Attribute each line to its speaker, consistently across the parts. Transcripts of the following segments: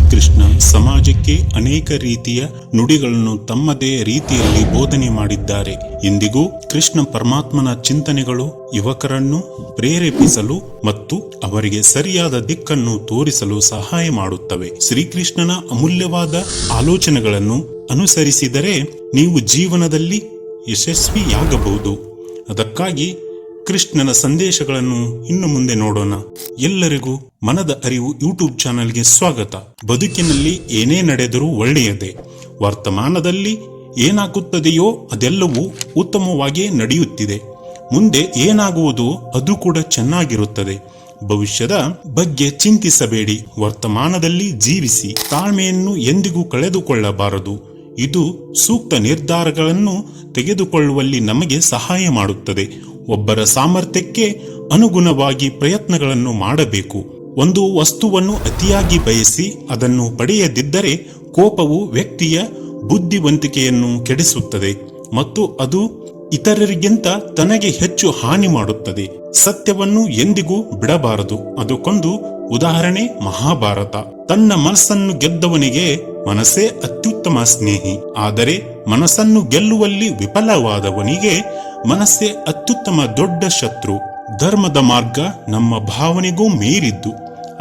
Speaker 1: ಶ್ರೀಕೃಷ್ಣ ಸಮಾಜಕ್ಕೆ ಅನೇಕ ರೀತಿಯ ನುಡಿಗಳನ್ನು ತಮ್ಮದೇ ರೀತಿಯಲ್ಲಿ ಬೋಧನೆ ಮಾಡಿದ್ದಾರೆ. ಇಂದಿಗೂ ಕೃಷ್ಣ ಪರಮಾತ್ಮನ ಚಿಂತನೆಗಳು ಯುವಕರನ್ನು ಪ್ರೇರೇಪಿಸಲು ಮತ್ತು ಅವರಿಗೆ ಸರಿಯಾದ ದಿಕ್ಕನ್ನು ತೋರಿಸಲು ಸಹಾಯ ಮಾಡುತ್ತವೆ. ಶ್ರೀಕೃಷ್ಣನ ಅಮೂಲ್ಯವಾದ ಆಲೋಚನೆಗಳನ್ನು ಅನುಸರಿಸಿದರೆ ನೀವು ಜೀವನದಲ್ಲಿ ಯಶಸ್ವಿಯಾಗಬಹುದು. ಅದಕ್ಕಾಗಿ ಕೃಷ್ಣನ ಸಂದೇಶಗಳನ್ನು ಇನ್ನು ಮುಂದೆ ನೋಡೋಣ. ಎಲ್ಲರಿಗೂ ಮನದ ಅರಿವು ಯೂಟ್ಯೂಬ್ ಚಾನೆಲ್ಗೆ ಸ್ವಾಗತ. ಬದುಕಿನಲ್ಲಿ ಏನೇ ನಡೆದರೂ ಒಳ್ಳೆಯದೇ. ವರ್ತಮಾನದಲ್ಲಿ ಏನಾಗುತ್ತದೆಯೋ ಅದೆಲ್ಲವೂ ಉತ್ತಮವಾಗಿ ನಡೆಯುತ್ತಿದೆ. ಮುಂದೆ ಏನಾಗುವುದೋ ಅದು ಕೂಡ ಚೆನ್ನಾಗಿರುತ್ತದೆ. ಭವಿಷ್ಯದ ಬಗ್ಗೆ ಚಿಂತಿಸಬೇಡಿ. ವರ್ತಮಾನದಲ್ಲಿ ಜೀವಿಸಿ. ತಾಳ್ಮೆಯನ್ನು ಎಂದಿಗೂ ಕಳೆದುಕೊಳ್ಳಬಾರದು. ಇದು ಸೂಕ್ತ ನಿರ್ಧಾರಗಳನ್ನು ತೆಗೆದುಕೊಳ್ಳುವಲ್ಲಿ ನಮಗೆ ಸಹಾಯ ಮಾಡುತ್ತದೆ. ಒಬ್ಬರ ಸಾಮರ್ಥ್ಯಕ್ಕೆ ಅನುಗುಣವಾಗಿ ಪ್ರಯತ್ನಗಳನ್ನು ಮಾಡಬೇಕು. ಒಂದು ವಸ್ತುವನ್ನು ಅತಿಯಾಗಿ ಬಯಸಿ ಅದನ್ನು ಪಡೆಯದಿದ್ದರೆ ಕೋಪವು ವ್ಯಕ್ತಿಯ ಬುದ್ಧಿವಂತಿಕೆಯನ್ನು ಕೆಡಿಸುತ್ತದೆ ಮತ್ತು ಅದು ಇತರರಿಗಿಂತ ತನಗೆ ಹೆಚ್ಚು ಹಾನಿ ಮಾಡುತ್ತದೆ. ಸತ್ಯವನ್ನು ಎಂದಿಗೂ ಬಿಡಬಾರದು. ಅದಕ್ಕೊಂದು ಉದಾಹರಣೆ ಮಹಾಭಾರತ. ತನ್ನ ಮನಸ್ಸನ್ನು ಗೆದ್ದವನಿಗೆ ಮನಸ್ಸೇ ಅತ್ಯುತ್ತಮ ಸ್ನೇಹಿ, ಆದರೆ ಮನಸ್ಸನ್ನು ಗೆಲ್ಲುವಲ್ಲಿ ವಿಫಲವಾದವನಿಗೆ ಮನಸ್ಸೇ ಅತ್ಯುತ್ತಮ ದೊಡ್ಡ ಶತ್ರು. ಧರ್ಮದ ಮಾರ್ಗ ನಮ್ಮ ಭಾವನೆಗೂ ಮೀರಿದ್ದು,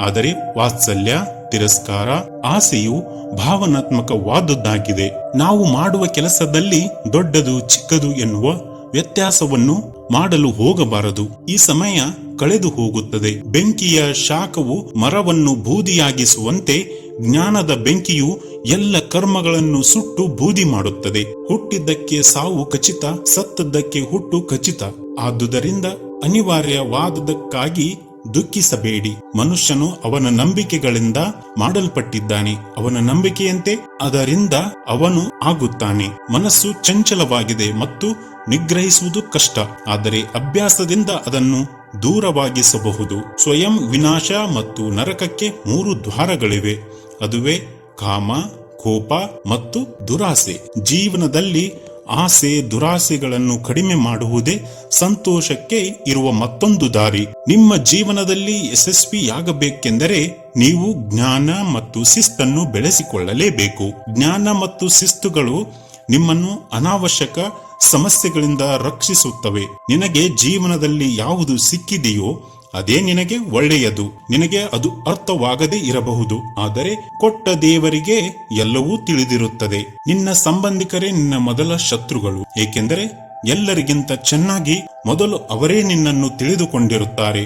Speaker 1: ಆದರೆ ವಾತ್ಸಲ್ಯ, ತಿರಸ್ಕಾರ, ಆಸೆಯು ಭಾವನಾತ್ಮಕವಾದದ್ದಾಗಿದೆ. ನಾವು ಮಾಡುವ ಕೆಲಸದಲ್ಲಿ ದೊಡ್ಡದು ಚಿಕ್ಕದು ಎನ್ನುವ ವ್ಯತ್ಯಾಸವನ್ನು ಮಾಡಲು ಹೋಗಬಾರದು. ಈ ಸಮಯ ಕಳೆದು ಹೋಗುತ್ತದೆ. ಬೆಂಕಿಯ ಶಾಖವು ಮರವನ್ನು ಬೂದಿಯಾಗಿಸುವಂತೆ ಜ್ಞಾನದ ಬೆಂಕಿಯು ಎಲ್ಲ ಕರ್ಮಗಳನ್ನು ಸುಟ್ಟು ಬೂದಿ ಮಾಡುತ್ತದೆ. ಹುಟ್ಟಿದ್ದಕ್ಕೆ ಸಾವು ಖಚಿತ, ಸತ್ತದ್ದಕ್ಕೆ ಹುಟ್ಟು ಖಚಿತ. ಆದುದರಿಂದ ಅನಿವಾರ್ಯವಾದದಕ್ಕಾಗಿ ದುಃಖಿಸಬೇಡಿ. ಮನುಷ್ಯನು ಅವನ ನಂಬಿಕೆಗಳಿಂದ ಮಾಡಲ್ಪಟ್ಟಿದ್ದಾನೆ. ಅವನ ನಂಬಿಕೆಯಂತೆ ಅದರಿಂದ ಅವನು ಆಗುತ್ತಾನೆ. ಮನಸ್ಸು ಚಂಚಲವಾಗಿದೆ ಮತ್ತು ನಿಗ್ರಹಿಸುವುದು ಕಷ್ಟ, ಆದರೆ ಅಭ್ಯಾಸದಿಂದ ಅದನ್ನು ದೂರವಾಗಿಸಬಹುದು. ಸ್ವಯಂ ವಿನಾಶ ಮತ್ತು ನರಕಕ್ಕೆ 3 ದ್ವಾರಗಳಿವೆ. ಅದುವೇ ಕಾಮ, ಕೋಪ ಮತ್ತು ದುರಾಸೆ. ಜೀವನದಲ್ಲಿ ಆಸೆ, ದುರಾಸೆಗಳನ್ನು ಕಡಿಮೆ ಮಾಡುವುದೇ ಸಂತೋಷಕ್ಕೆ ಇರುವ ಮತ್ತೊಂದು ದಾರಿ. ನಿಮ್ಮ ಜೀವನದಲ್ಲಿ ಯಶಸ್ವಿಯಾಗಬೇಕೆಂದರೆ ನೀವು ಜ್ಞಾನ ಮತ್ತು ಶಿಸ್ತನ್ನು ಬೆಳೆಸಿಕೊಳ್ಳಲೇಬೇಕು. ಜ್ಞಾನ ಮತ್ತು ಶಿಸ್ತುಗಳು ನಿಮ್ಮನ್ನು ಅನಾವಶ್ಯಕ ಸಮಸ್ಯೆಗಳಿಂದ ರಕ್ಷಿಸುತ್ತವೆ. ನಿನಗೆ ಜೀವನದಲ್ಲಿ ಯಾವುದು ಸಿಕ್ಕಿದೆಯೋ ಅದೇ ನಿನಗೆ ಒಳ್ಳೆಯದು. ನಿನಗೆ ಅದು ಅರ್ಥವಾಗದೇ ಇರಬಹುದು, ಆದರೆ ಕೊಟ್ಟ ದೇವರಿಗೆ ಎಲ್ಲವೂ ತಿಳಿದಿರುತ್ತದೆ. ನಿನ್ನ ಸಂಬಂಧಿಕರೇ ನಿನ್ನ ಮೊದಲ ಶತ್ರುಗಳು, ಏಕೆಂದರೆ ಎಲ್ಲರಿಗಿಂತ ಚೆನ್ನಾಗಿ ಮೊದಲು ಅವರೇ ನಿನ್ನನ್ನು ತಿಳಿದುಕೊಂಡಿರುತ್ತಾರೆ.